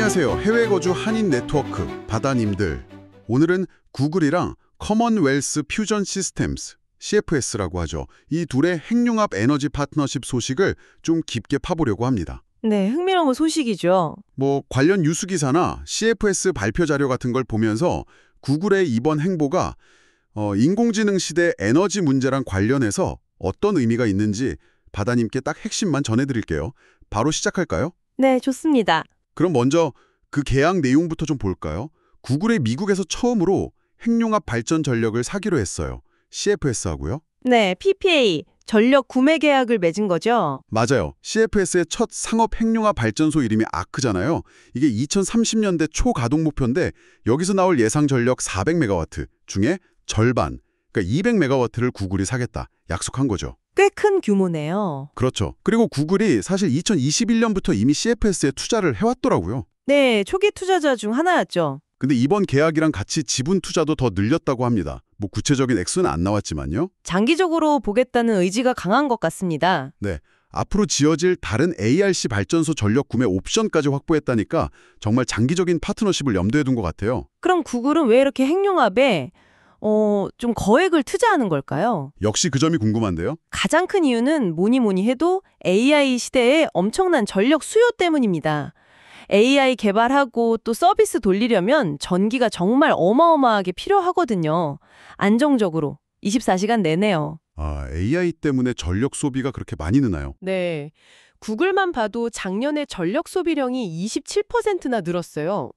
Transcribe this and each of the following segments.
안녕하세요. 해외 거주 한인 네트워크 바다님들. 오늘은 구글이랑 커먼웰스 퓨전 시스템스, CFS라고 하죠. 이 둘의 핵융합 에너지 파트너십 소식을 좀 깊게 파보려고 합니다. 네, 흥미로운 소식이죠. 관련 뉴스 기사나 CFS 발표 자료 같은 걸 보면서 구글의 이번 행보가 인공지능 시대 에너지 문제랑 관련해서 어떤 의미가 있는지 바다님께 딱 핵심만 전해드릴게요. 바로 시작할까요? 네, 좋습니다. 그럼 먼저 그 계약 내용부터 좀 볼까요? 구글이 미국에서 처음으로 핵융합 발전 전력을 사기로 했어요. CFS하고요. 네, PPA, 전력 구매 계약을 맺은 거죠. 맞아요. CFS의 첫 상업 핵융합 발전소 이름이 아크잖아요. 이게 2030년대 초 가동 목표인데 여기서 나올 예상 전력 400메가와트 중에 절반, 그러니까 200메가와트를 구글이 사겠다. 약속한 거죠. 꽤 큰 규모네요. 그렇죠. 그리고 구글이 사실 2021년부터 이미 CFS에 투자를 해왔더라고요. 네, 초기 투자자 중 하나였죠. 근데 이번 계약이랑 같이 지분 투자도 더 늘렸다고 합니다. 구체적인 액수는 안 나왔지만요. 장기적으로 보겠다는 의지가 강한 것 같습니다. 네, 앞으로 지어질 다른 ARC 발전소 전력 구매 옵션까지 확보했다니까 정말 장기적인 파트너십을 염두에 둔 것 같아요. 그럼 구글은 왜 이렇게 핵융합에 좀 거액을 투자하는 걸까요? 역시 그 점이 궁금한데요. 가장 큰 이유는 뭐니 해도 AI 시대의 엄청난 전력 수요 때문입니다. AI 개발하고 또 서비스 돌리려면 전기가 정말 어마어마하게 필요하거든요. 안정적으로 24시간 내내요. AI 때문에 전력 소비가 그렇게 많이 느나요? 네. 구글만 봐도 작년에 전력 소비량이 27%나 늘었어요.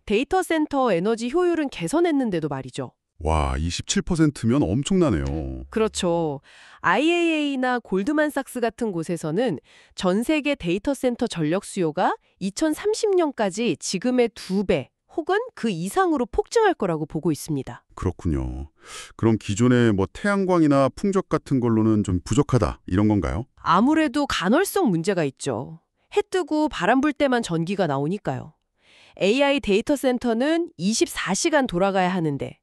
데이터 센터 에너지 효율은 개선했는데도 말이죠. 와, 27%면 엄청나네요. 그렇죠. IAA나 골드만삭스 같은 곳에서는 전 세계 데이터 센터 전력 수요가 2030년까지 지금의 2배 혹은 그 이상으로 폭증할 거라고 보고 있습니다. 그렇군요. 그럼 기존의 태양광이나 풍력 같은 걸로는 좀 부족하다 이런 건가요? 아무래도 간헐성 문제가 있죠. 해 뜨고 바람 불 때만 전기가 나오니까요. AI 데이터 센터는 24시간 돌아가야 하는데.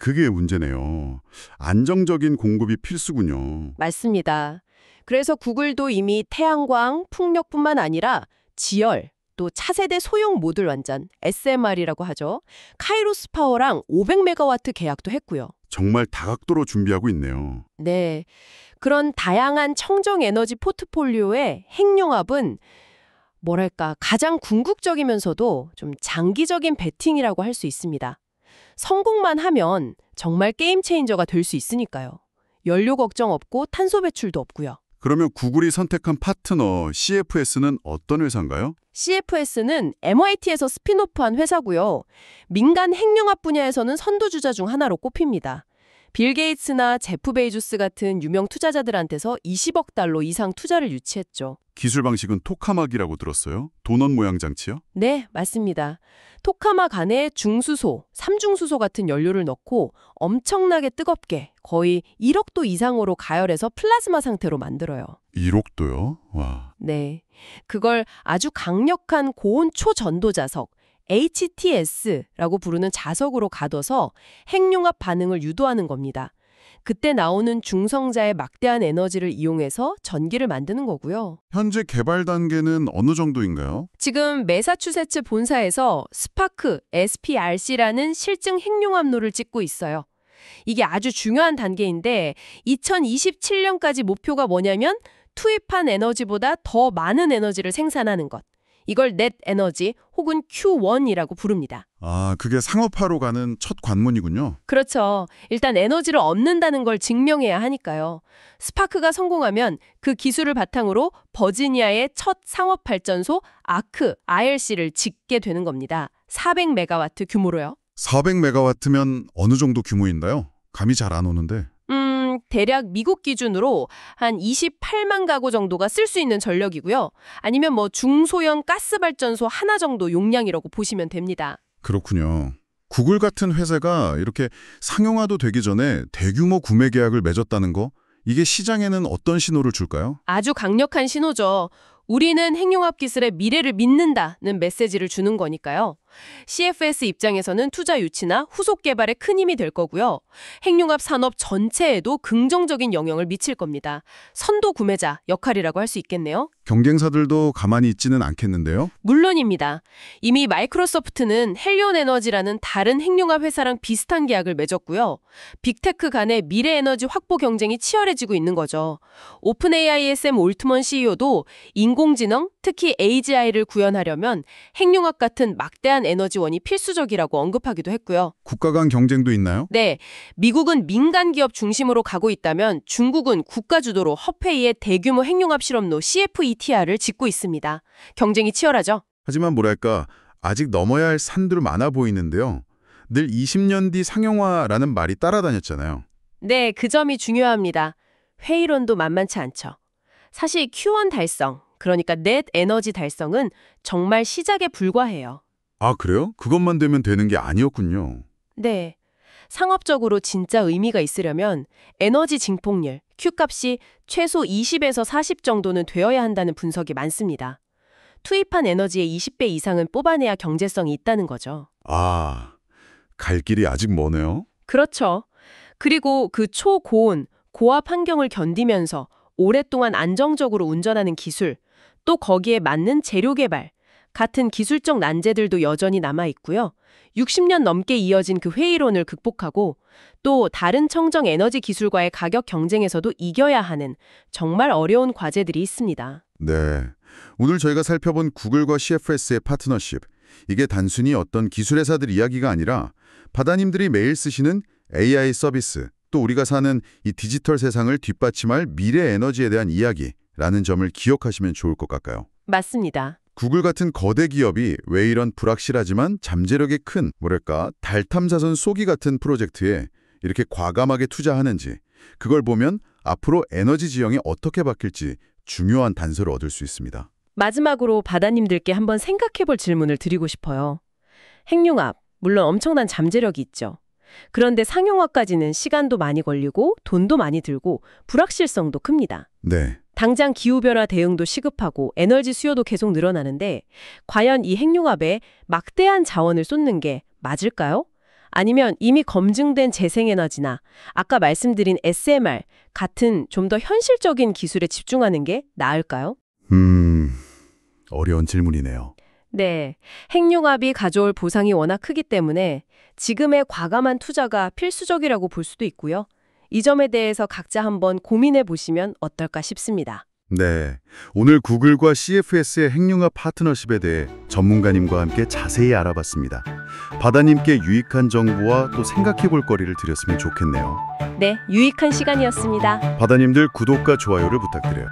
그게 문제네요. 안정적인 공급이 필수군요. 맞습니다. 그래서 구글도 이미 태양광, 풍력뿐만 아니라 지열, 또 차세대 소형 모듈 완전, SMR이라고 하죠. 카이로스 파워랑 500메가와트 계약도 했고요. 정말 다각도로 준비하고 있네요. 네, 그런 다양한 청정 에너지 포트폴리오의 핵융합은 가장 궁극적이면서도 좀 장기적인 베팅이라고 할 수 있습니다. 성공만 하면 정말 게임 체인저가 될 수 있으니까요. 연료 걱정 없고 탄소 배출도 없고요. 그러면 구글이 선택한 파트너 CFS는 어떤 회사인가요? CFS는 MIT에서 스핀오프한 회사고요. 민간 핵융합 분야에서는 선두주자 중 하나로 꼽힙니다. 빌 게이츠나 제프 베이조스 같은 유명 투자자들한테서 20억 달러 이상 투자를 유치했죠. 기술 방식은 토카막이라고 들었어요? 도넛 모양 장치요? 네, 맞습니다. 토카막 안에 중수소, 삼중수소 같은 연료를 넣고 엄청나게 뜨겁게 거의 1억도 이상으로 가열해서 플라즈마 상태로 만들어요. 1억도요? 와. 네, 그걸 아주 강력한 고온 초전도 자석, HTS라고 부르는 자석으로 가둬서 핵융합 반응을 유도하는 겁니다. 그때 나오는 중성자의 막대한 에너지를 이용해서 전기를 만드는 거고요. 현재 개발 단계는 어느 정도인가요? 지금 매사추세츠 본사에서 스파크 SPRC라는 실증 핵융합로를 찍고 있어요. 이게 아주 중요한 단계인데 2027년까지 목표가 뭐냐면 투입한 에너지보다 더 많은 에너지를 생산하는 것. 이걸 넷 에너지 혹은 Q1이라고 부릅니다. 그게 상업화로 가는 첫 관문이군요. 그렇죠. 일단 에너지를 얻는다는 걸 증명해야 하니까요. 스파크가 성공하면 그 기술을 바탕으로 버지니아의 첫 상업발전소 아크 IRC를 짓게 되는 겁니다. 400메가와트 규모로요. 400메가와트면 어느 정도 규모인가요? 감이 잘 안 오는데. 대략 미국 기준으로 한 28만 가구 정도가 쓸 수 있는 전력이고요. 아니면 중소형 가스발전소 하나 정도 용량이라고 보시면 됩니다. 그렇군요. 구글 같은 회사가 이렇게 상용화도 되기 전에 대규모 구매 계약을 맺었다는 거, 이게 시장에는 어떤 신호를 줄까요? 아주 강력한 신호죠. 우리는 핵융합 기술의 미래를 믿는다는 메시지를 주는 거니까요. CFS 입장에서는 투자 유치나 후속 개발에 큰 힘이 될 거고요. 핵융합 산업 전체에도 긍정적인 영향을 미칠 겁니다. 선도 구매자 역할이라고 할 수 있겠네요. 경쟁사들도 가만히 있지는 않겠는데요? 물론입니다. 이미 마이크로소프트는 헬리온 에너지라는 다른 핵융합 회사랑 비슷한 계약을 맺었고요. 빅테크 간의 미래 에너지 확보 경쟁이 치열해지고 있는 거죠. 오픈 AI의 샘 올트먼 CEO도 인공지능, 특히 AGI를 구현하려면 핵융합 같은 막대한 에너지원이 필수적이라고 언급하기도 했고요. 국가 간 경쟁도 있나요? 네, 미국은 민간 기업 중심으로 가고 있다면 중국은 국가 주도로 허페이의 대규모 핵융합 실험로 CFETR을 짓고 있습니다. 경쟁이 치열하죠? 하지만 뭐랄까 아직 넘어야 할 산들 많아 보이는데요. 늘 20년 뒤 상용화라는 말이 따라다녔잖아요. 네, 그 점이 중요합니다. 회의론도 만만치 않죠. 사실 Q1 달성, 그러니까 넷 에너지 달성은 정말 시작에 불과해요. 아, 그래요? 그것만 되면 되는 게 아니었군요. 네. 상업적으로 진짜 의미가 있으려면 에너지 증폭률, Q값이 최소 20에서 40 정도는 되어야 한다는 분석이 많습니다. 투입한 에너지의 20배 이상은 뽑아내야 경제성이 있다는 거죠. 아, 갈 길이 아직 머네요. 그렇죠. 그리고 그 초고온, 고압 환경을 견디면서 오랫동안 안정적으로 운전하는 기술, 또 거기에 맞는 재료 개발, 같은 기술적 난제들도 여전히 남아있고요. 60년 넘게 이어진 그 회의론을 극복하고 또 다른 청정 에너지 기술과의 가격 경쟁에서도 이겨야 하는 정말 어려운 과제들이 있습니다. 네. 오늘 저희가 살펴본 구글과 CFS의 파트너십, 이게 단순히 어떤 기술 회사들 이야기가 아니라 바다님들이 매일 쓰시는 AI 서비스, 또 우리가 사는 이 디지털 세상을 뒷받침할 미래 에너지에 대한 이야기라는 점을 기억하시면 좋을 것 같아요. 맞습니다. 구글 같은 거대 기업이 왜 이런 불확실하지만 잠재력이 큰, 뭐랄까, 달 탐사선 쏘기 같은 프로젝트에 이렇게 과감하게 투자하는지, 그걸 보면 앞으로 에너지 지형이 어떻게 바뀔지 중요한 단서를 얻을 수 있습니다. 마지막으로 바다님들께 한번 생각해볼 질문을 드리고 싶어요. 핵융합, 물론 엄청난 잠재력이 있죠. 그런데 상용화까지는 시간도 많이 걸리고 돈도 많이 들고 불확실성도 큽니다. 네. 당장 기후변화 대응도 시급하고 에너지 수요도 계속 늘어나는데 과연 이 핵융합에 막대한 자원을 쏟는 게 맞을까요? 아니면 이미 검증된 재생에너지나 아까 말씀드린 SMR 같은 좀 더 현실적인 기술에 집중하는 게 나을까요? 어려운 질문이네요. 네, 핵융합이 가져올 보상이 워낙 크기 때문에 지금의 과감한 투자가 필수적이라고 볼 수도 있고요. 이 점에 대해서 각자 한번 고민해 보시면 어떨까 싶습니다. 네, 오늘 구글과 CFS의 핵융합 파트너십에 대해 전문가님과 함께 자세히 알아봤습니다. 바다님께 유익한 정보와 또 생각해 볼 거리를 드렸으면 좋겠네요. 네, 유익한 시간이었습니다. 바다님들 구독과 좋아요를 부탁드려요.